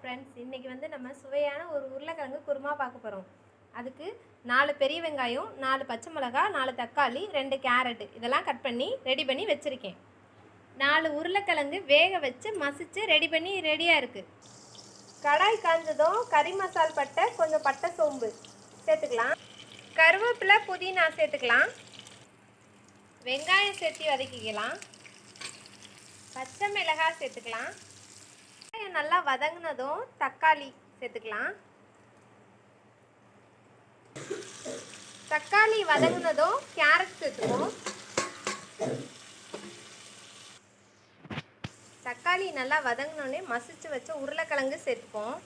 Friends, இன்றைக்கி வந்து நம்ம சுவையான ஒரு உருளைக்கிழங்கு குருமா பார்க்க போகிறோம். அதுக்கு 4 பெரிய வெங்காயம், 4 பச்சை மிளகா, 4 தக்காளி, 2 கேரட்டு இதெல்லாம் கட் பண்ணி ரெடி பண்ணி வச்சுருக்கேன். 4 உருளைக்கிழங்கு வேக வச்சு மசித்து ரெடியாக இருக்குது. கடாய் காய்ஞ்சதும் கறி மசால் பட்டை, கொஞ்சம் பட்டை சோம்பு சேர்த்துக்கலாம். கருவேப்பிலை, புதினா சேர்த்துக்கலாம். வெங்காயம் சேர்த்து வதக்கிக்கலாம். பச்சை மிளகாய் சேர்த்துக்கலாம். நல்லா வதங்கினதும் தக்காளி சேர்த்துக்கலாம். தக்காளி வதங்கினதும் கேரட் சேர்த்துப்போம். தக்காளி நல்லா வதங்கினோடனே மசிச்சு வச்ச உருளைக்கிழங்கு சேர்த்துப்போம்.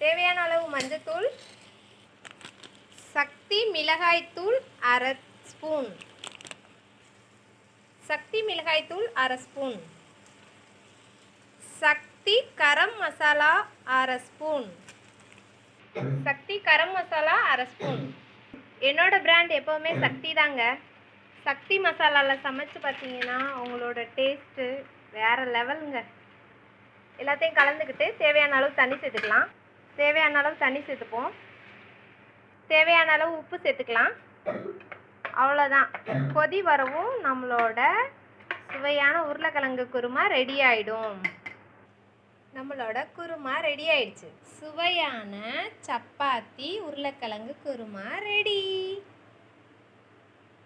தேவையான அளவு மஞ்சத்தூள், சக்தி மிளகாய்த்தூள் அரை ஸ்பூன், சக்தி மிளகாய்த்தூள் அரை ஸ்பூன், சக்தி கரம் மசாலா அரை ஸ்பூன், சக்தி கரம் மசாலா அரை ஸ்பூன். என்னோட பிராண்ட் எப்போவுமே சக்தி தாங்க. சக்தி மசாலாவில் சமைச்சு பார்த்தீங்கன்னா உங்களோட டேஸ்ட்டு வேறு லெவலுங்க. எல்லாத்தையும் கலந்துக்கிட்டு தேவையான அளவு தண்ணி சேர்த்துக்கலாம். தேவையான அளவு தண்ணி சேர்த்துப்போம். தேவையான அளவு உப்பு சேர்த்துக்கலாம். அவ்வளோதான். கொதி வரவும் நம்மளோட சுவையான உருளைக்கிழங்கு குருமா ரெடி ஆகிடும். நம்மளோட குருமா ரெடி ஆயிடுச்சு. சுவையான சப்பாத்தி உருளைக்கிழங்கு குருமா ரெடி.